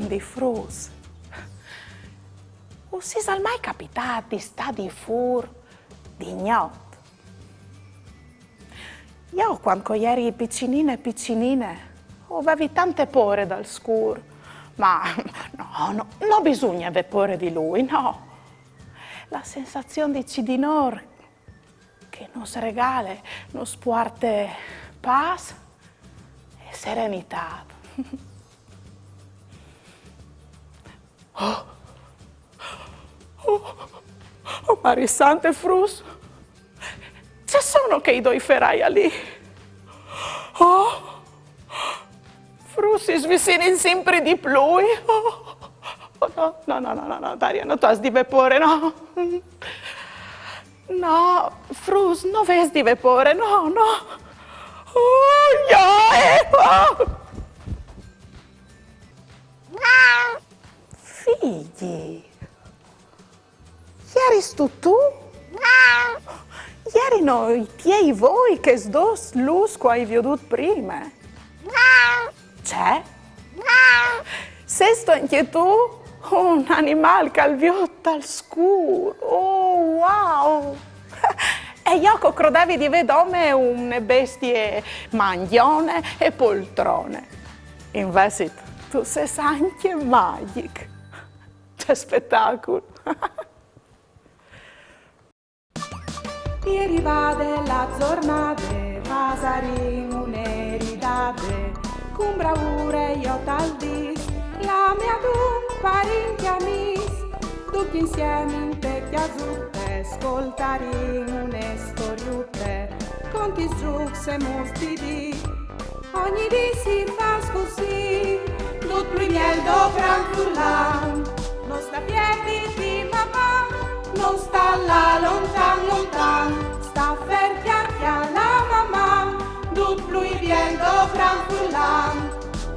mandi frus. O si è mai capitato di stare di fur di notte? Io quando eri piccinine, avevi tante paure dal scuro, ma no, non bisogna avere paura di lui, no. La sensazione di cidinor che nos regala, nos porta pace e serenità. Oh, Marisante frus, ci sono che i due ferrai lì. Oh, frus si svicini sempre di più. Oh, no, Daria, non ti has di vepore, no. No, frus, non ves di vepore, no. Oh. Figli, ieri tu? Ieri noi tiei voi che sdos lusco hai veduto prima. C'è? Sei anche tu? Un animale calviotto al scuro. Oh, wow! E io credevi di vedere una bestie mangione e poltrone. Invece tu sei anche magico. Che spettacolo! Ieri vade la giornata, pasarin un'eridade, con bravura io tal dis, la mia dun parenti amis, tutti insieme in tecchia zuppe, ascoltarin une storiute, conti sgiux e mustidi, ogni di si fa così, tut lui miel do franfullan, non sta piedi di mamma, non sta là lontan, sta ferchiacchia la mamma, tut lui miel do franfullan,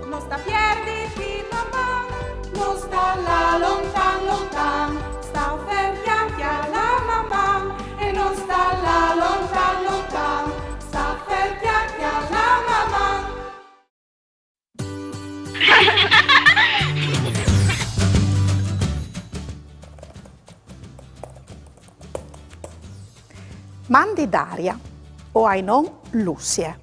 non sta piedi di mamma, non sta là lontan, sta ferchiacchia la mamma, e non sta là lontan, sta ferchiacchia la mamma. Mandi Daria, o ai non Lucie.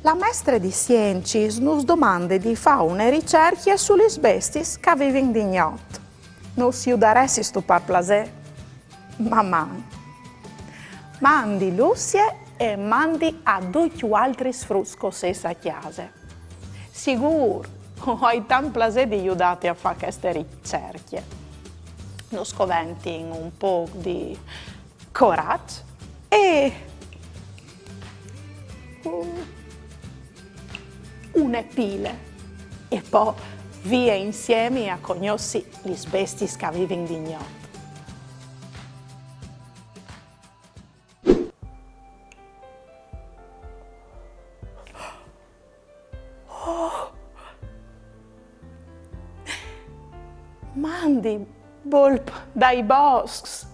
La maestra di scienze nos domanda di fare una ricerca sulle bestie che vivono di notte. Non si udaresti sto par plaisir? Ma mandi Lucie e mandi a due altri frusco stessa chiesa. Sicuro, hai tanto plaisir di aiutarti a fare queste ricerche. Nos scoventi un po' di coraggio e une pile e poi via insieme a conoscere le bestie che vivono di notte. Mandi Bulb dai boschi.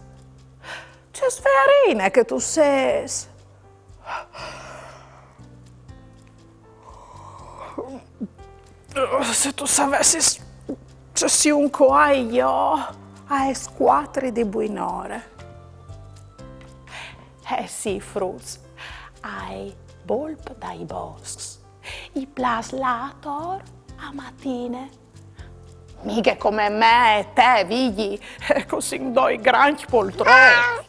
C'è sferina che tu sei. Se tu sapessi, c'è sì un coaio a squadre di buonore. Sì, frus, ai Bulb dai boschi. I plaslator a mattine. Mica come me e te, vigli, così due grandi poltrone.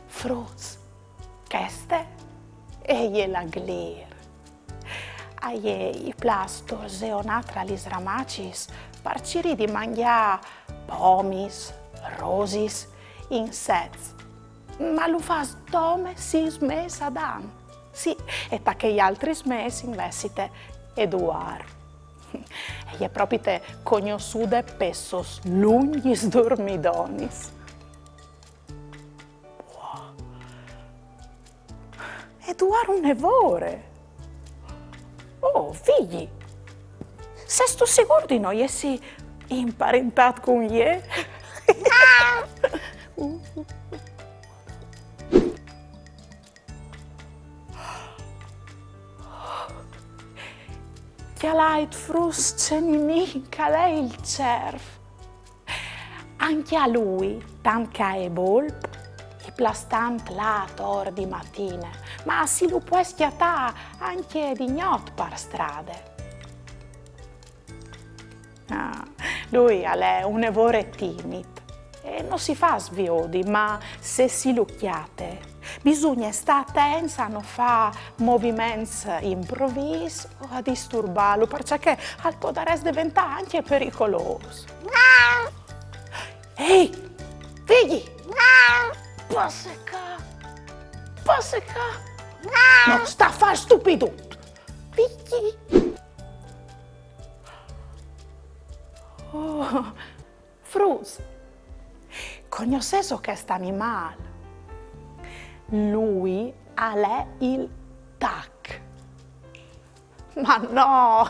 Fruz, queste e la glir. I plastor zeonatra lis ramacis parciri di mangiare pomis, rosis, insetti. Ma lo fa dome si smessa dan. Sì, e tacche gli altri smessi invece Eduard. E è proprio te conosciute per sos lunghi dormidonis. Wow. Eduard un nevore. Oh, figli, sei tu sicuro di noi essi imparentato con gli? Chialait frus ceninin, calei il cerf. Anche a lui, tant che è volp, i plastant là tor di mattine, ma si lo può schiattare anche di notte per strade. Lui è un evore timido e non si fa sviodi, ma se si lo chiate, bisogna stare attenti a non fare movimenti improvvisi o a disturbarlo, perché può diventare anche pericoloso. Ehi, figli! Passeca! Non sta a fare stupido! Figli! Oh, Fruz, conosceso questo animale? Lui è il tac. Ma no,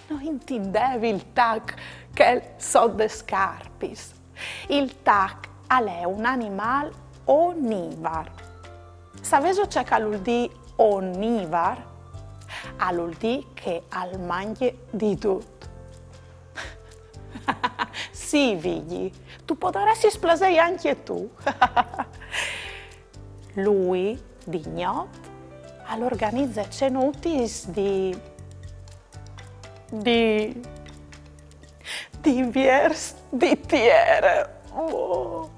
non intendevi il tac che so de scarpis. Il tac è un animale onnivar. Sapevo c'è che vuol dire onnivar? Vuol dire che al mangi di tutto. Sì, figli, tu potresti splasare anche tu. Lui, di notte, all'organizza cenutis di viers di tiere. Oh.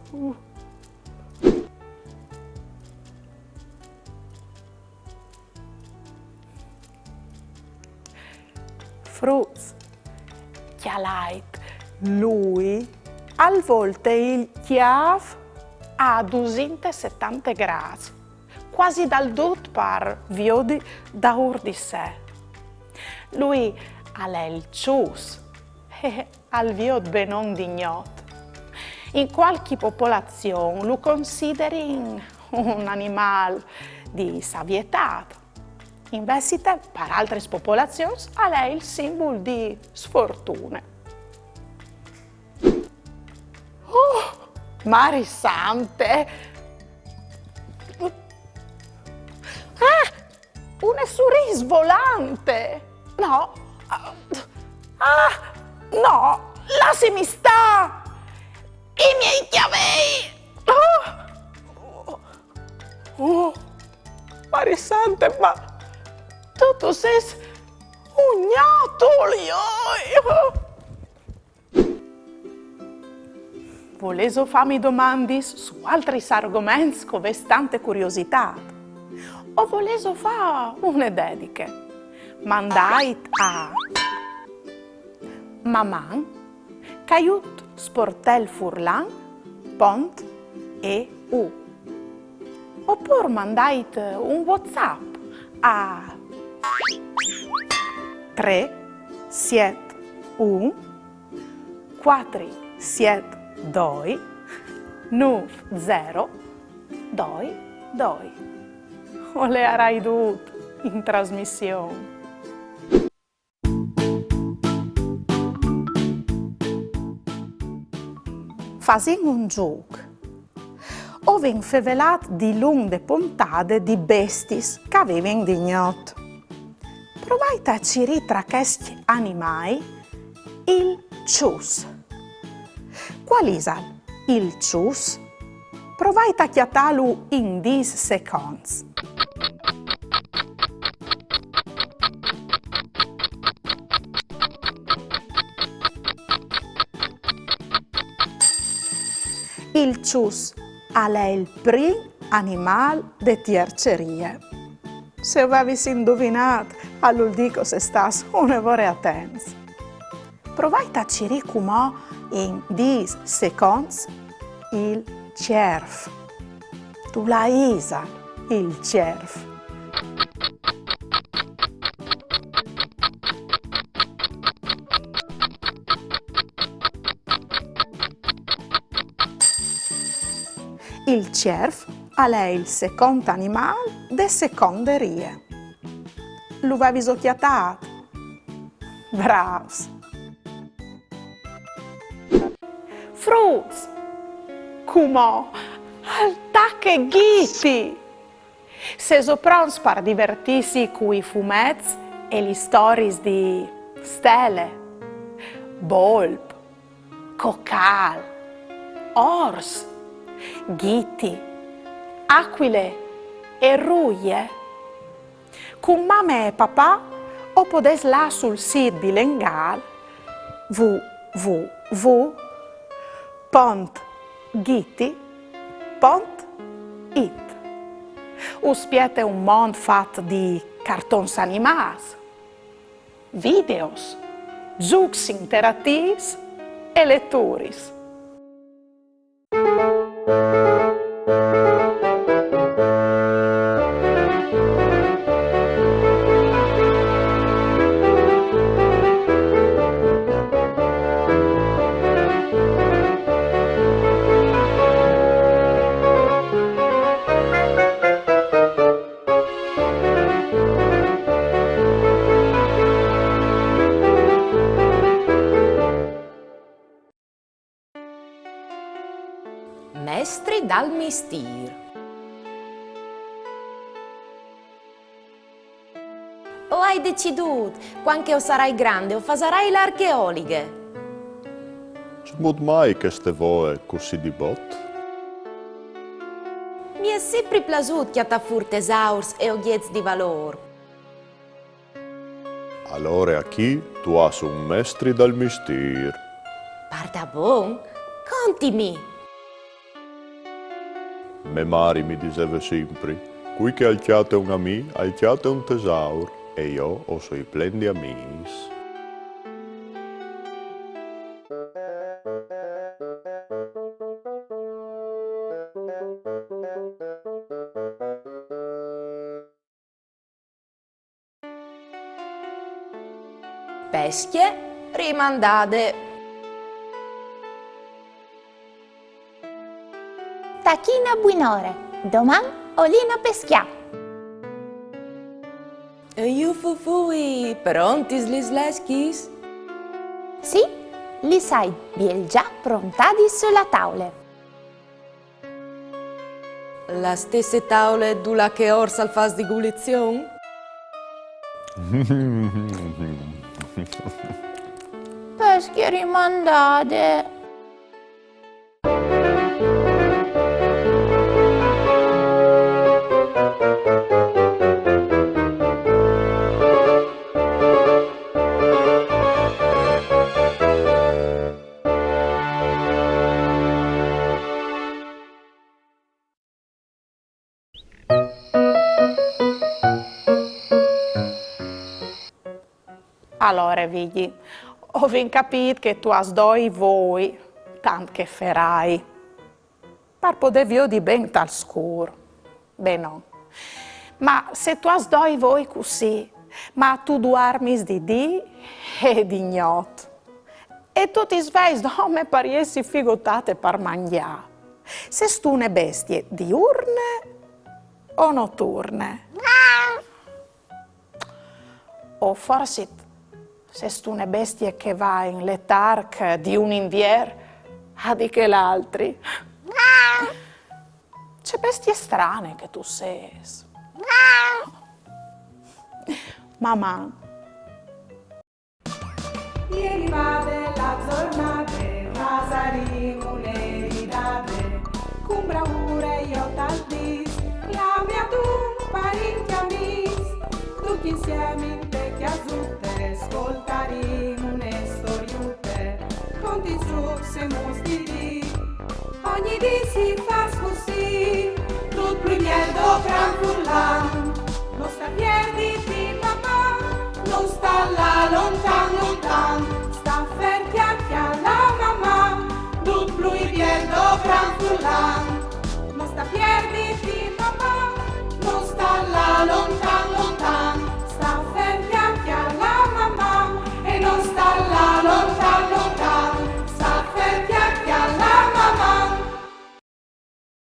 Fruz, chialait, lui al volte il chiav a 270 gradi, quasi dal dut par viodi da di sé. Lui è il cius e al viod benon dignot. In qualche popolazione lo consideri un animale di savietà. Invece, per altre popolazioni, è il simbolo di sfortuna. Oh, Mari Sante! Un sorriso volante! No! No! Lasciami sta! I miei chiavei! Mari Sante, ma tu sei un gnatolio! Volevo farmi domande su altri argomenti con tante curiosità. O volevo fare una dediche. Mandai a Maman, Caiut Sportel Furlan, Pont e U. Oppure mandai un WhatsApp a 3 7 1 4 7 2 9 0 2 2. O le avrai dovuto in trasmissione. Facendo un gioco, ho fevelat di lunghe puntate di bestis che avevano dignato. Provai a cirì tra questi animali il cius. Qual è il cius? Provai a chiatarlo in 10 secondi. Il cius è il primo animale di tiercerie. Se avessi indovinato, allora dico se stas un'evore attento. Provai a cirì come in 10 secondi il cerf. Tu la isa, il cerf. Il cerf è il secondo animale de seconde rie. Lo va visocchiatato. Bravos! Fruz! Come al tacche ghiti. Se so pronti per divertirsi con i fumetti e le storie di stelle, volpe, coccal, ors, ghiti, aquile e ruglie. Con mamma e papà o potete là sul sito di Lengal www.ghiti.it. Uspiete un mondo fatto di cartoni animati, videos, giochi interattivi e letture. Mestri dal mistir. O hai deciduto, quando sarai grande, o farai l'archeoliche? Ci mod mai che ste voe così di bot? Mi è sempre piaciuto che ti fur tesaurs e oggetti di valore. Allora a chi tu hai un mestri dal mistir? Parda bon, contimi. Me mari mi diceva sempre, qui che alciate un ami, alciate un tesauro, e io ho suoi plendi amis. Pesche rimandate. Tachina buinore, domani olina peschia. E io fui, prontis lis leschis? Sì, li sai biel già prontati sulla tavola. La stessa tavola dula che orsa al fas di gulizione? Pesche rimandate. Allora, vedi, ho ben capito che tu hai due voi, tanto che farai. Per poter vivere di ben tal scuro. Beh no. Ma se tu hai due voi così, ma tu dormi di dì e di notte. E tu ti svegli come pariessi figotate per mangiare. Se tu une bestie diurne o notturne? O forse se tu une bestie che va in letarg di un invier a di che l'altri. C'è bestie strane che tu sei. Mamma. Ieri vade la giornata, pasarino le ridate, con bravura io t'aldis, la mia tu parecchi amis, tutti insieme in te chiasutte, ascoltaremo une storiute, conti giù se mostri, ogni dì si fa così, tutto il miedo gran